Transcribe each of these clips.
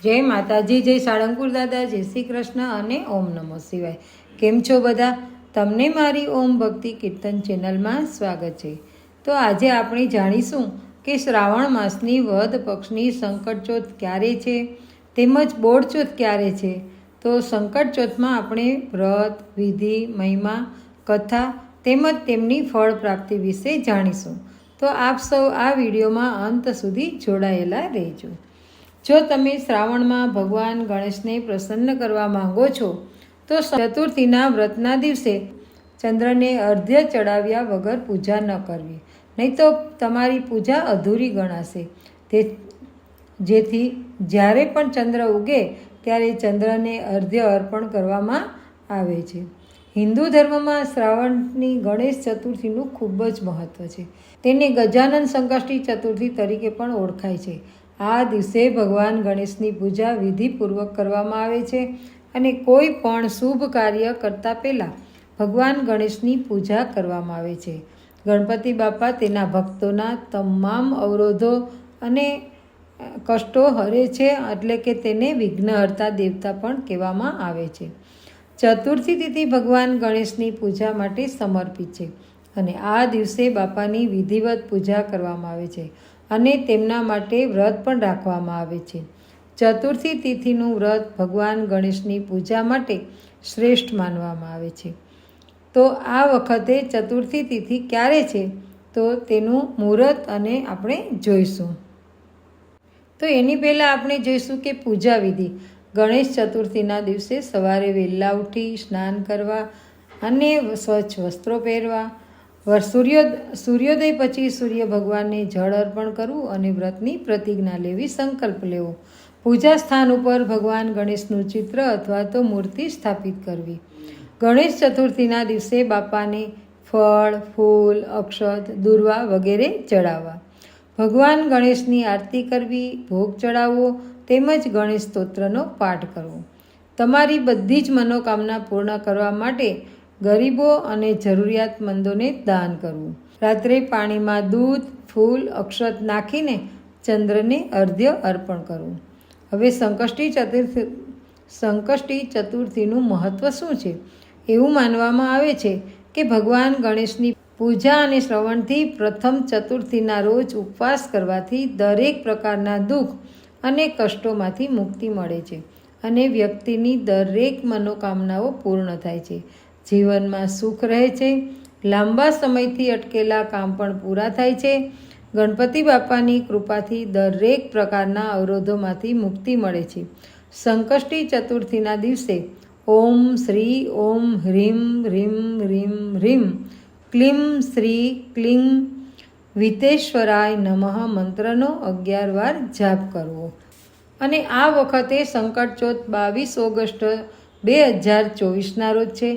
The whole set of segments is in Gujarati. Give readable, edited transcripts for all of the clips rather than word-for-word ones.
જય માતાજી, જય સાળંગપુર દાદા, જય શ્રી કૃષ્ણ અને ઓમ નમો શિવાય। કેમ છો બધા? તમને મારી ઓમ ભક્તિ કીર્તન ચેનલમાં સ્વાગત છે। તો આજે આપણે જાણીશું કે શ્રાવણ માસની વદ પક્ષની સંકટ ચોથ ક્યારે છે તેમજ બોળ ચોથ ક્યારે છે। તો સંકટ ચોથમાં આપણે વ્રત, વિધિ, મહિમા, કથા તેમજ તેમની ફળ પ્રાપ્તિ વિશે જાણીશું। તો આપ સૌ આ વિડીયોમાં અંત સુધી જોડાયેલા રહેજો। જો તમે શ્રાવણમાં ભગવાન ગણેશને પ્રસન્ન કરવા માંગો છો તો ચતુર્થીના વ્રતના દિવસે ચંદ્રને અર્ધ્ય ચડાવ્યા વગર પૂજા ન કરવી, નહીં તો તમારી પૂજા અધૂરી ગણાશે। જેથી જ્યારે પણ ચંદ્ર ઉગે ત્યારે ચંદ્રને અર્ધ્ય અર્પણ કરવામાં આવે છે। હિન્દુ ધર્મમાં શ્રાવણની ગણેશ ચતુર્થીનું ખૂબ જ મહત્ત્વ છે। તેને ગજાનન સંકષ્ટી ચતુર્થી તરીકે પણ ઓળખાય છે। આ દિવસે ભગવાન ગણેશની પૂજા વિધિપૂર્વક કરવામાં આવે છે અને કોઈ પણ શુભ કાર્ય કરતાં પહેલાં ભગવાન ગણેશની પૂજા કરવામાં આવે છે। ગણપતિ બાપા તેના ભક્તોના તમામ અવરોધો અને કષ્ટો હરે છે, એટલે કે તેને વિઘ્નહર્તા દેવતા પણ કહેવામાં આવે છે। ચતુર્થી તિથિ ભગવાન ગણેશની પૂજા માટે સમર્પિત છે અને આ દિવસે બાપાની વિધિવત પૂજા કરવામાં આવે છે અને તેમના માટે વ્રત પણ રાખવામાં આવે છે। ચતુર્થી તિથિનું વ્રત ભગવાન ગણેશની પૂજા માટે શ્રેષ્ઠ માનવામાં આવે છે। તો આ વખતે ચતુર્થી તિથિ ક્યારે છે તો તેનું મુહૂર્ત અને આપણે જોઈશું। તો એની પહેલાં આપણે જોઈશું કે પૂજા વિધિ। ગણેશ ચતુર્થીના દિવસે સવારે વહેલા ઉઠી સ્નાન કરવા અને સ્વચ્છ વસ્ત્રો પહેરવા, સૂર્યોદય પછી સૂર્ય ભગવાનને જળ અર્પણ કરવું અને વ્રતની પ્રતિજ્ઞા લેવી, સંકલ્પ લેવો। પૂજા સ્થાન ઉપર ભગવાન ગણેશનું ચિત્ર અથવા તો મૂર્તિ સ્થાપિત કરવી। ગણેશ ચતુર્થીના દિવસે બાપાને ફળ, ફૂલ, અક્ષત, દૂર્વા વગેરે ચડાવવા। ભગવાન ગણેશની આરતી કરવી, ભોગ ચડાવવો તેમજ ગણેશ સ્તોત્રનો પાઠ કરવો। તમારી બધી જ મનોકામના પૂર્ણ કરવા માટે ગરીબો અને જરૂરિયાતમંદોને દાન કરવું। રાત્રે પાણીમાં દૂધ, ફૂલ, અક્ષત નાખીને ચંદ્રને અર્ધ્ય અર્પણ કરવું। હવે સંકષ્ટી ચતુર્થીનું મહત્ત્વ શું છે? એવું માનવામાં આવે છે કે ભગવાન ગણેશની પૂજા અને શ્રવણથી પ્રથમ ચતુર્થીના રોજ ઉપવાસ કરવાથી દરેક પ્રકારના દુઃખ અને કષ્ટોમાંથી મુક્તિ મળે છે અને વ્યક્તિની દરેક મનોકામનાઓ પૂર્ણ થાય છે, જીવનમાં સુખ રહે છે, લાંબા સમયથી અટકેલા કામ પણ પૂરા થાય છે। ગણપતિ બાપાની કૃપાથી દરેક પ્રકારના અવરોધોમાંથી મુક્તિ મળે છે। સંકષ્ટી ચતુર્થીના દિવસે ઓમ શ્રી ઓમ હ્રીમ હ્રીમ હ્રીમ હ્રીમ ક્લીમ શ્રી ક્લીમ વિતેશ્વરાય નમઃ મંત્રનો 11 વાર જાપ કરવો અને આ વખતે સંકટ ચોથ 22 ઓગસ્ટ 2024ના રોજ છે,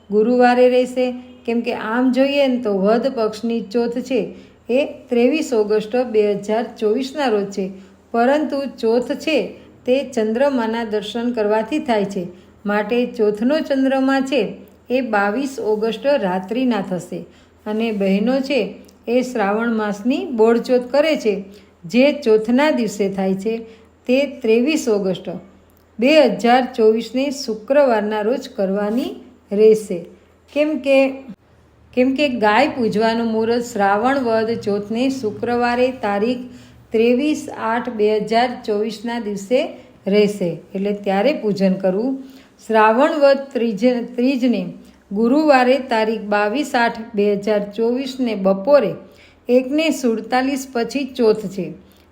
ગુરુવારે રહેશે। કેમ કે આમ જોઈએ ને તો વદ પક્ષની ચોથ છે એ 23 ઓગસ્ટ 2024ના રોજ છે, પરંતુ ચોથ છે તે ચંદ્રમાના દર્શન કરવાથી થાય છે, માટે ચોથનો ચંદ્રમા છે એ 22 ઓગસ્ટ રાત્રિના થશે અને બહેનો છે એ શ્રાવણ માસની બોળચોથ કરે છે જે ચોથના દિવસે થાય છે, તે 23 ઓગસ્ટ 2024ને શુક્રવારના રોજ કરવાની રહેશે। કેમ કે ગાય પૂજવાનું મુહૂર્ત શ્રાવણ વદ ચોથને શુક્રવારે તારીખ 23/8/2024ના દિવસે રહેશે, એટલે ત્યારે પૂજન કરવું। શ્રાવણ વદ ત્રીજને ગુરુવારે તારીખ 22/8/2024ને બપોરે 1:47 પછી ચોથ છે,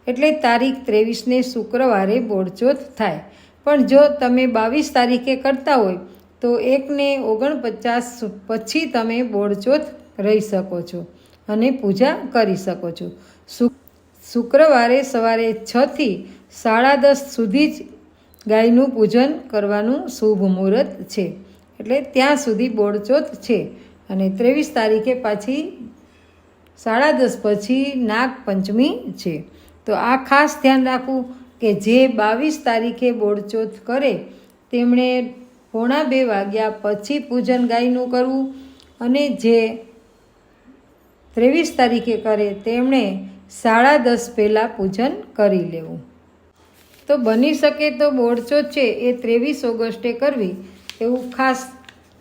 એટલે તારીખ 23ને શુક્રવારે બોળચોથ થાય। પણ જો તમે 22 તારીખે કરતા હોય તો 1:49 પછી તમે બોળચોથ રહી શકો છો અને પૂજા કરી શકો છો। શુક્રવારે સવારે 6 થી 10:30 સુધી જ ગાયનું પૂજન કરવાનું શુભ મુહૂર્ત છે, એટલે ત્યાં સુધી બોળચોથ છે અને 23 તારીખે પાછી 10:30 પછી નાગપંચમી છે। તો આ ખાસ ધ્યાન રાખવું કે જે 22 તારીખે બોળચોથ કરે તેમણે 1:45 વાગ્યા પછી પૂજન ગાયનું કરવું અને જે 23 તારીખે કરે તેમણે 10:30 પહેલાં પૂજન કરી લેવું। તો બની શકે તો બોળચોથ છે એ 23 ઓગસ્ટે કરવી એવું ખાસ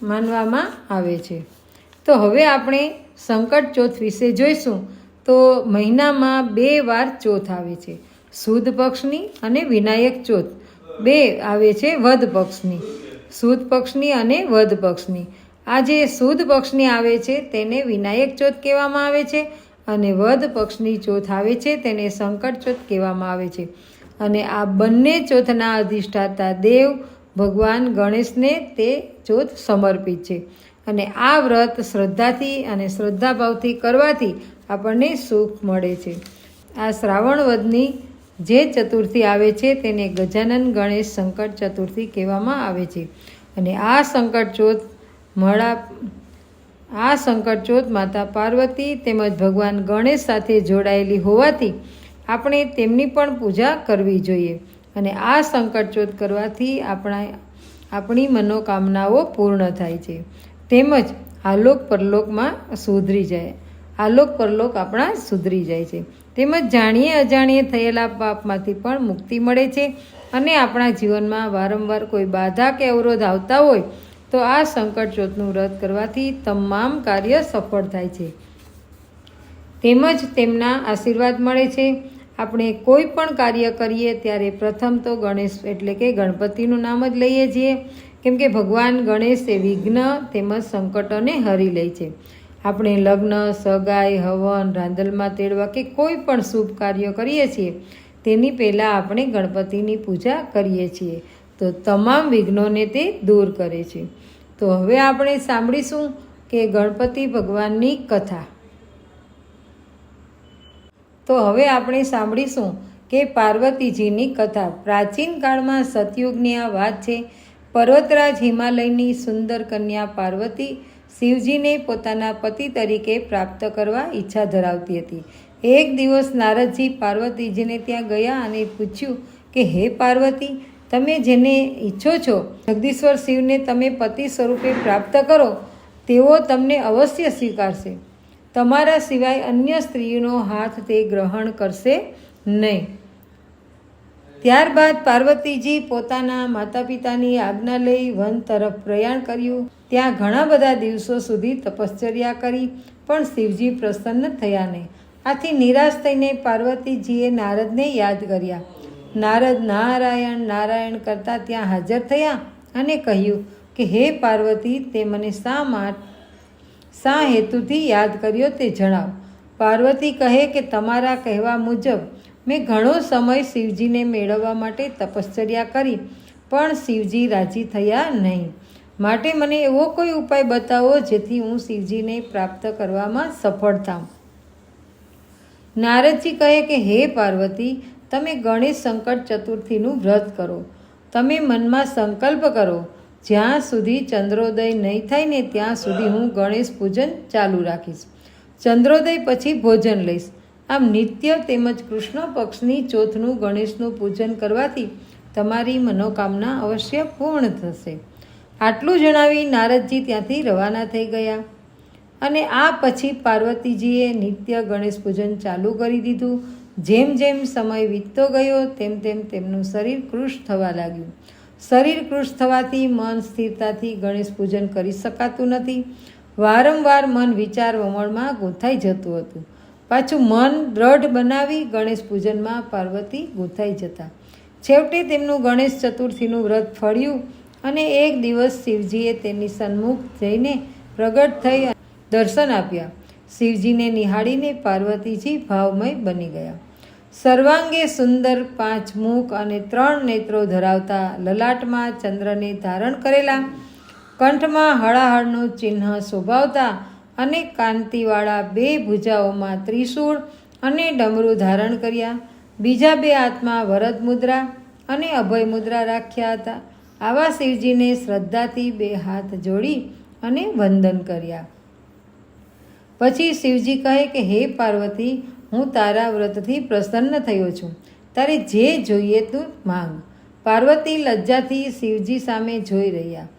માનવામાં આવે છે. તો હવે આપણે સંકટ ચોથ વિશે જોઈશું. તો મહિનામાં 2 વાર ચોથ આવે છે, સુદ પક્ષની અને વિનાયક ચોથ. 2 આવે છે વદ પક્ષની, સુદ પક્ષની અને વદ પક્ષની. આ જે સુદ પક્ષની આવે છે તેને વિનાયક ચોથ કહેવામાં આવે છે, અને વદ પક્ષની ચોથ આવે છે તેને સંકટ ચોથ કહેવામાં આવે છે. અને આ બંને ચોથના અધિષ્ઠાતા દેવ ભગવાન ગણેશને તે ચોથ સમર્પિત છે. અને આ વ્રત શ્રદ્ધાથી અને શ્રદ્ધાભાવથી કરવાથી આપણને સુખ મળે છે. આ શ્રાવણ વદની જે ચતુર્થી આવે છે તેને ગજાનન ગણેશ સંકટ ચતુર્થી કહેવામાં આવે છે. અને આ સંકટ ચોથ માતા પાર્વતી તેમજ ભગવાન ગણેશ સાથે જોડાયેલી હોવાથી આપણે તેમની પણ પૂજા કરવી જોઈએ. અને આ સંકટ ચોથ કરવાથી આપણી મનોકામનાઓ પૂર્ણ થાય છે, તેમજ આલોક પરલોકમાં આપણા સુધરી જાય છે. તેમજ જાણીએ અજાણીએ થયેલા પાપમાંથી પણ મુક્તિ મળે છે. અને આપણા જીવનમાં વારંવાર કોઈ બાધા કે અવરોધ આવતા હોય તો આ સંકટ ચોથનું વ્રત કરવાથી તમામ કાર્ય સફળ થાય છે, તેમજ તેમના આશીર્વાદ મળે છે. આપણે કોઈ પણ કાર્ય કરીએ ત્યારે પ્રથમ તો ગણેશ એટલે કે ગણપતિનું નામ જ લઈએ છીએ, કેમ કે ભગવાન ગણેશ એ વિઘ્ન તેમજ સંકટોને હરી લે છે. આપણે લગ્ન, સગાઈ, હવન, રાંદલમાં તેડવા કે કોઈ પણ શુભ કાર્ય કરીએ છીએ તેની પહેલાં આપણે ગણપતિની પૂજા કરીએ છીએ, તો તમામ વિઘ્નોને તે દૂર કરે છે. તો હવે આપણે સાંભળીશું કે ગણપતિ ભગવાનની કથા. તો હવે આપણે સાંભળીશું કે પાર્વતીજીની કથા. પ્રાચીન કાળમાં સતયુગની આ વાત છે. પર્વતરાજ હિમાલયની સુંદર કન્યા પાર્વતી શિવજીને પોતાના પતિ તરીકે પ્રાપ્ત કરવા ઈચ્છા ધરાવતી હતી. એક દિવસ નારદજી પાર્વતીજીને ત્યાં ગયા અને પૂછ્યું કે હે પાર્વતી, તમે જેને ઈચ્છો છો જગદીશ્વર શિવને તમે પતિ સ્વરૂપે પ્રાપ્ત કરો તેઓ તમને અવશ્ય સ્વીકારશે. તમારા સિવાય અન્ય સ્ત્રીનો હાથ તે ગ્રહણ કરશે નહીં. ત્યારબાદ પાર્વતીજી પોતાના માતા પિતાની આજ્ઞા લઈ વન તરફ પ્રયાણ કર્યું. ત્યાં ઘણા બધા દિવસો સુધી તપશ્ચર્યા કરી, પણ શિવજી પ્રસન્ન થયા નહીં. આથી નિરાશ થઈને પાર્વતીજીએ નારદને યાદ કર્યા. નારદ નારાયણ નારાયણ કરતા ત્યાં હાજર થયા અને કહ્યું કે હે પાર્વતી, તે મને શા હેતુથી યાદ કર્યો તે જણાવ. પાર્વતી કહે કે તમારા કહેવા મુજબ મેં ઘણો સમય શિવજીને મેળવવા માટે તપશ્ચર્યા કરી, પણ શિવજી રાજી થયા નહીં. માટે મને એવો કોઈ ઉપાય બતાવો જેથી હું શિવજીને પ્રાપ્ત કરવામાં સફળ થાઉં. નારદજી કહે કે હે પાર્વતી, તમે ગણેશ સંકટ ચતુર્થીનું વ્રત કરો. તમે મનમાં સંકલ્પ કરો, જ્યાં સુધી ચંદ્રોદય નહીં થાય ને ત્યાં સુધી હું ગણેશ પૂજન ચાલુ રાખીશ. ચંદ્રોદય પછી ભોજન લઈશ. આમ નિત્ય તેમજ કૃષ્ણ પક્ષની ચોથનું ગણેશનું પૂજન કરવાથી તમારી મનોકામના અવશ્ય પૂર્ણ થશે. આટલું જણાવી નારદજી ત્યાંથી રવાના થઈ ગયા. અને આ પછી પાર્વતીજીએ નિત્ય ગણેશ પૂજન ચાલુ કરી દીધું. જેમ જેમ સમય વીતતો ગયો તેમ તેમ તેમનું શરીર કૃશ થવા લાગ્યું. શરીર કૃશ થવાથી મન સ્થિરતાથી ગણેશ પૂજન કરી શકાતું નથી. વારંવાર મન વિચાર વમળમાં ગૂંથાઈ જતું હતું. પાછું મન દ્રઢ બનાવી ગણેશ પૂજનમાં પાર્વતી ગૂંથાઈ જતા. છેવટે તેમનું ગણેશ ચતુર્થીનું વ્રત ફળ્યું અને એક દિવસ શિવજીએ તેમની સન્મુખ જઈને પ્રગટ થઈ દર્શન આપ્યા. શિવજીને નિહાળીને પાર્વતીજી ભાવમય બની ગયા. સર્વાંગે સુંદર 5 મુખ અને 3 નેત્રો ધરાવતા, લલાટમાં ચંદ્રને ધારણ કરેલા, કંઠમાં હળાહળનું ચિહ્ન શોભાવતા અને કાંતિવાળા 2 ભુજાઓમાં ત્રિશૂળ અને ડમરું ધારણ કર્યા. બીજા 2 હાથમાં વરદ મુદ્રા અને અભય મુદ્રા રાખ્યા હતા. આવા શિવજીને શ્રદ્ધાથી 2 હાથ જોડી અને વંદન કર્યા. પછી શિવજી કહે કે હે પાર્વતી, હું તારા વ્રતથી પ્રસન્ન થયો છું. તારે જે જોઈએ તું માંગ. પાર્વતી લજ્જાથી શિવજી સામે જોઈ રહ્યા.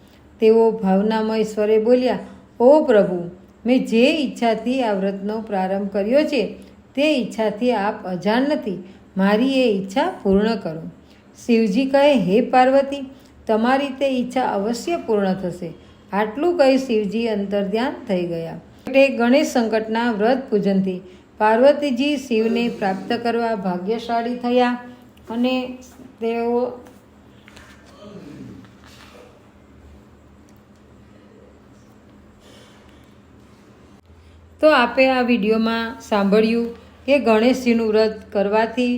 તેઓ ભાવનામય સ્વરે બોલ્યા, ઓ પ્રભુ, મેં જે ઈચ્છાથી આ વ્રતનો પ્રારંભ કર્યો છે તે ઈચ્છાથી આપ અજાણ નથી. મારી એ ઈચ્છા પૂર્ણ કરો. શિવજી કહે, હે પાર્વતી, તમારી તે ઈચ્છા અવશ્ય પૂર્ણ થશે. આટલું કહી શિવજી અંતર્ધ્યાન થઈ ગયા. ગણેશ સંકટના વ્રત પૂજનથી પાર્વતીજી શિવને પ્રાપ્ત કરવા ભાગ્યશાળી થયા અને તેઓ તો આપે આ વિડીયોમાં સાંભળ્યું કે ગણેશજીનું વ્રત કરવાથી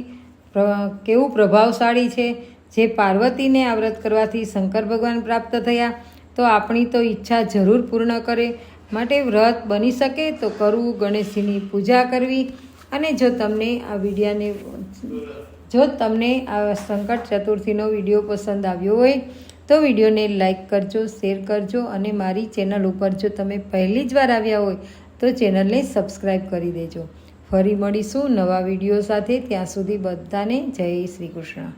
કેવું પ્રભાવશાળી છે. જે પાર્વતીને આ વ્રત કરવાથી શંકર ભગવાન પ્રાપ્ત થયા. તો આપણી તો ઈચ્છા જરૂર પૂર્ણ કરે. માટે વ્રત બની શકે તો કરવું, ગણેશજીની પૂજા કરવી. અને જો તમને આ સંકટ ચતુર્થીનો વિડીયો પસંદ આવ્યો હોય તો વિડીયોને લાઈક કરજો, શેર કરજો અને મારી ચેનલ ઉપર જો તમે પહેલી જ વાર આવ્યા હોય તો ચેનલને સબસ્ક્રાઈબ કરી દેજો. ફરી મળીશું નવા વિડીયો સાથે. ત્યાં સુધી બધાને જય શ્રી કૃષ્ણ.